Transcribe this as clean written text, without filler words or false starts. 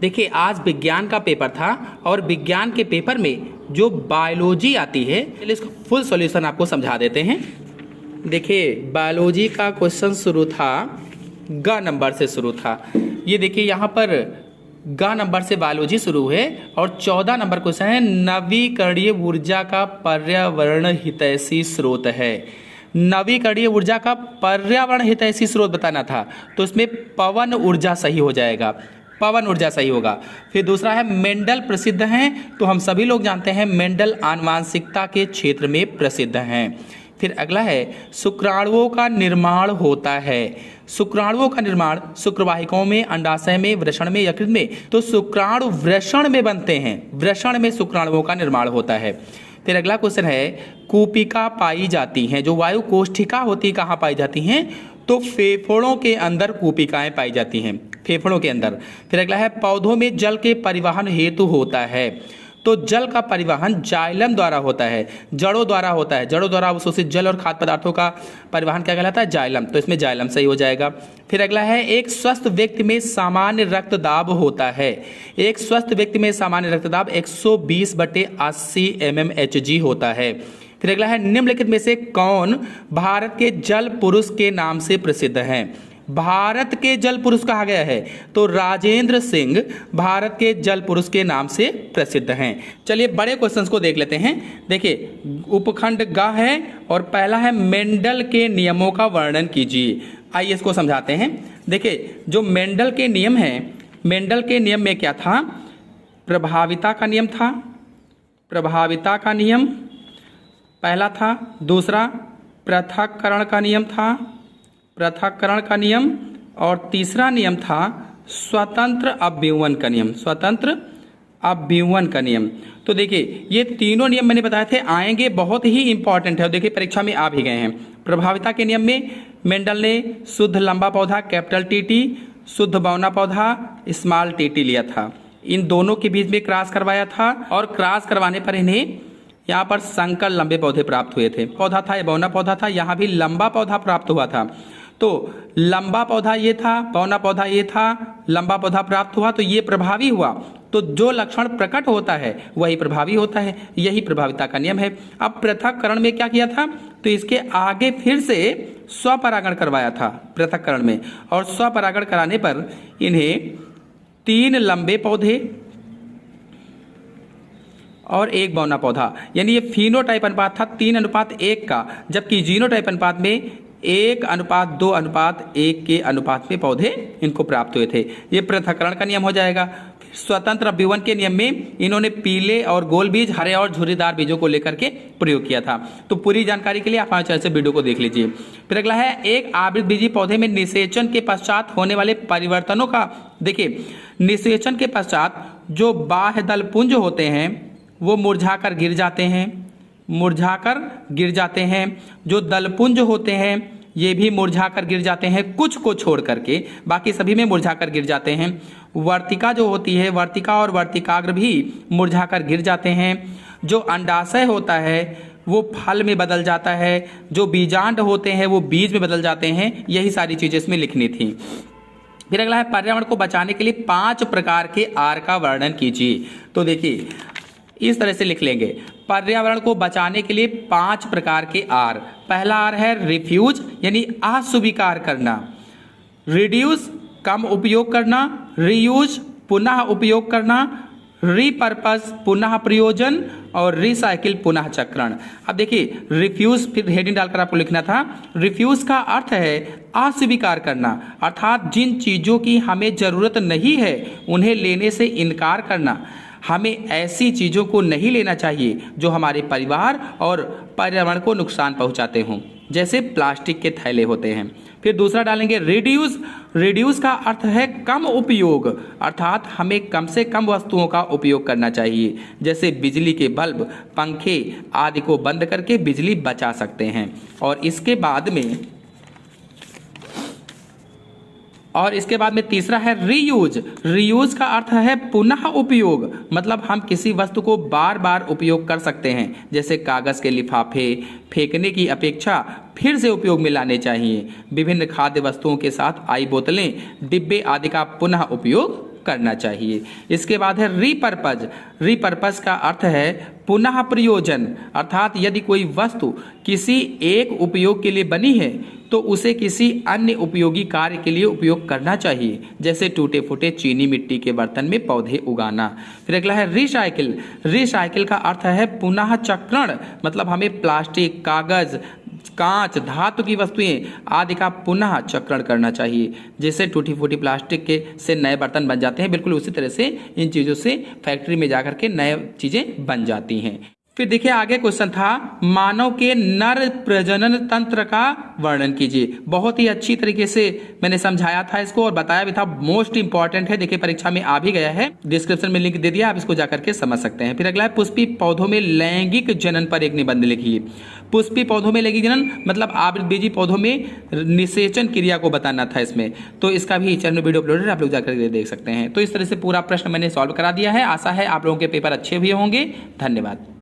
देखिए आज विज्ञान का पेपर था और विज्ञान के पेपर में जो बायोलॉजी आती है, चलिए इसका फुल सॉल्यूशन आपको समझा देते हैं। देखिए बायोलॉजी का क्वेश्चन शुरू था ग नंबर से शुरू था। ये देखिए यहाँ पर ग नंबर से बायोलॉजी शुरू है और 14 नंबर क्वेश्चन है नवीकरणीय ऊर्जा का पर्यावरण हितैषी स्रोत है। नवीकरणीय ऊर्जा का पर्यावरण हितैषी स्रोत बताना था, तो इसमें पवन ऊर्जा सही हो जाएगा, पवन ऊर्जा सही होगा। फिर दूसरा है मेंडल प्रसिद्ध हैं, तो हम सभी लोग जानते हैं मेंडल आनुवांशिकता के क्षेत्र में प्रसिद्ध हैं। फिर अगला है शुक्राणुओं का निर्माण होता है। शुक्राणुओं का निर्माण शुक्रवाहिकाओं में, अंडाशय में, वृषण में, यकृत में, तो शुक्राणु वृषण में बनते हैं, वृषण में शुक्राणुओं का निर्माण होता है। फिर अगला क्वेश्चन है कूपिका पाई जाती हैं, जो वायु कोष्ठिका होती है कहाँ पाई जाती हैं, तो फेफड़ों के अंदर कूपिकाएं पाई जाती हैं, फेफड़ों के अंदर। फिर अगला है पौधों में जल के परिवहन हेतु होता है, तो जल का परिवहन जाइलम द्वारा होता है, जड़ों द्वारा होता है, जड़ों द्वारा अवशोषित जल और खाद्य पदार्थों का परिवहन क्या कहलाता है, जाइलम, तो इसमें जाइलम सही हो जाएगा। फिर अगला है एक स्वस्थ व्यक्ति में सामान्य रक्तदाब होता है। एक स्वस्थ व्यक्ति में सामान्य रक्तदाब 120/80 mmHg होता है। फिर अगला है निम्नलिखित में से कौन भारत के जल पुरुष के नाम से प्रसिद्ध हैं। भारत के जल पुरुष कहा गया है, तो राजेंद्र सिंह भारत के जल पुरुष के नाम से प्रसिद्ध हैं। चलिए बड़े क्वेश्चंस को देख लेते हैं। देखिए उपखंड ग है और पहला है मेंडल के नियमों का वर्णन कीजिए। आइए इसको समझाते हैं। देखिए जो मेंडल के नियम हैं, मेंडल के नियम में क्या था, प्रभाविता का नियम था, प्रभाविता का नियम पहला था। दूसरा पृथक्करण का नियम था, पृथक्करण का नियम, और तीसरा नियम था स्वतंत्र अभ्युवन का नियम, स्वतंत्र अभ्युवन का नियम। तो देखिए ये तीनों नियम मैंने बताए थे आएंगे, बहुत ही इंपॉर्टेंट है, देखिए परीक्षा में आ भी गए हैं। प्रभाविता के नियम में मेंडल ने शुद्ध लंबा पौधा कैपिटल टीटी, शुद्ध बौना पौधा स्मॉल टीटी लिया था, इन दोनों के बीच में क्रॉस करवाया था और क्रॉस करवाने पर इन्हें यहाँ पर संकर लंबे पौधे प्राप्त हुए थे। पौधा था ये बौना पौधा था, यहाँ भी लंबा पौधा प्राप्त हुआ था। तो लंबा पौधा ये था, बौना पौधा ये था, लंबा पौधा प्राप्त हुआ तो ये प्रभावी हुआ। तो जो लक्षण प्रकट होता है वही प्रभावी होता है, यही प्रभाविता का नियम है। अब पृथक्करण में क्या किया था, तो इसके आगे फिर से स्वपरागण करवाया था पृथक्करण में, और स्वपरागण कराने पर इन्हें 3 लंबे पौधे और 1 बौना पौधा, यानी ये फिनोटाइप अनुपात था 3:1 का, जबकि जीनोटाइप अनुपात में 1:2:1 के अनुपात में पौधे इनको प्राप्त हुए थे। ये पृथक्करण का नियम हो जाएगा। स्वतंत्र अभ्युवन के नियम में इन्होंने पीले और गोल बीज, हरे और झुर्रीदार बीजों को लेकर के प्रयोग किया था। तो पूरी जानकारी के लिए आप हमारे चैनल से वीडियो को देख लीजिए। फिर अगला है एक आवृत बीजी पौधे में निषेचन के पश्चात होने वाले परिवर्तनों का। देखिए निषेचन के पश्चात जो बाह्य दल पुंज होते हैं वो मुरझाकर गिर जाते हैं, मुरझाकर गिर जाते हैं। जो दलपुंज होते हैं ये भी मुरझाकर गिर जाते हैं, कुछ को छोड़ करके, बाकी सभी में मुरझाकर गिर जाते हैं। वर्तिका जो होती है, वर्तिका और वर्तिकाग्र भी मुरझाकर गिर जाते हैं। जो अंडाशय होता है वो फल में बदल जाता है, जो बीजांड होते हैं वो बीज में बदल जाते हैं। यही सारी चीज़ें इसमें लिखनी थी। फिर अगला है पर्यावरण को बचाने के लिए 5 प्रकार के आर का वर्णन कीजिए। तो देखिए इस तरह से लिख लेंगे, पर्यावरण को बचाने के लिए 5 प्रकार के आर। पहला आर है रिफ्यूज, यानी अस्वीकार करना, रिड्यूस कम उपयोग करना, रीयूज पुनः उपयोग करना, रीपर्पस पुनः प्रयोजन, और रिसाइकिल पुनः चक्रण। अब देखिए रिफ्यूज, फिर हेडिंग डालकर आपको लिखना था, रिफ्यूज का अर्थ है अस्वीकार करना, अर्थात जिन चीज़ों की हमें ज़रूरत नहीं है उन्हें लेने से इनकार करना। हमें ऐसी चीज़ों को नहीं लेना चाहिए जो हमारे परिवार और पर्यावरण को नुकसान पहुंचाते हों, जैसे प्लास्टिक के थैले होते हैं। फिर दूसरा डालेंगे रिड्यूस। रिड्यूस का अर्थ है कम उपयोग, अर्थात हमें कम से कम वस्तुओं का उपयोग करना चाहिए, जैसे बिजली के बल्ब, पंखे आदि को बंद करके बिजली बचा सकते हैं। और इसके बाद में तीसरा है रीयूज। रीयूज का अर्थ है पुनः उपयोग, मतलब हम किसी वस्तु को बार बार उपयोग कर सकते हैं, जैसे कागज़ के लिफाफे फेंकने की अपेक्षा फिर से उपयोग में लाने चाहिए। विभिन्न खाद्य वस्तुओं के साथ आई बोतलें, डिब्बे आदि का पुनः उपयोग करना चाहिए। इसके बाद है रीपर्पज। रीपर्पज का अर्थ है पुनः प्रयोजन, अर्थात यदि कोई वस्तु किसी एक उपयोग के लिए बनी है तो उसे किसी अन्य उपयोगी कार्य के लिए उपयोग करना चाहिए, जैसे टूटे फूटे चीनी मिट्टी के बर्तन में पौधे उगाना। फिर अगला है रिसाइकिल। रिसाइकिल का अर्थ है पुनः चक्रण, मतलब हमें प्लास्टिक, कागज, कांच, धातु की वस्तुएं आदि का पुनः चक्रण करना चाहिए। जैसे टूटी फूटी प्लास्टिक के से नए बर्तन बन जाते हैं, बिल्कुल उसी तरह से इन चीज़ों से फैक्ट्री में जाकर के नए चीज़ें बन जाती हैं। फिर देखिए आगे क्वेश्चन था मानव के नर प्रजनन तंत्र का वर्णन कीजिए। बहुत ही अच्छी तरीके से मैंने समझाया था इसको और बताया भी था, मोस्ट इंपॉर्टेंट है। देखिए परीक्षा में आ भी गया है, डिस्क्रिप्शन में लिंक दे दिया, आप इसको जाकर के समझ सकते हैं। फिर अगला है पुष्पी पौधों में लैंगिक जनन पर एक निबंध लिखिए। पुष्पी पौधों में लैंगिक जनन मतलब आवृतबीजी पौधों में निषेचन क्रिया को बताना था इसमें, तो इसका भी चैनल में वीडियो अपलोडेड है, आप लोग जाकर के देख सकते हैं। तो इस तरह से पूरा प्रश्न मैंने सॉल्व करा दिया है। आशा है आप लोगों के पेपर अच्छे हुए होंगे। धन्यवाद।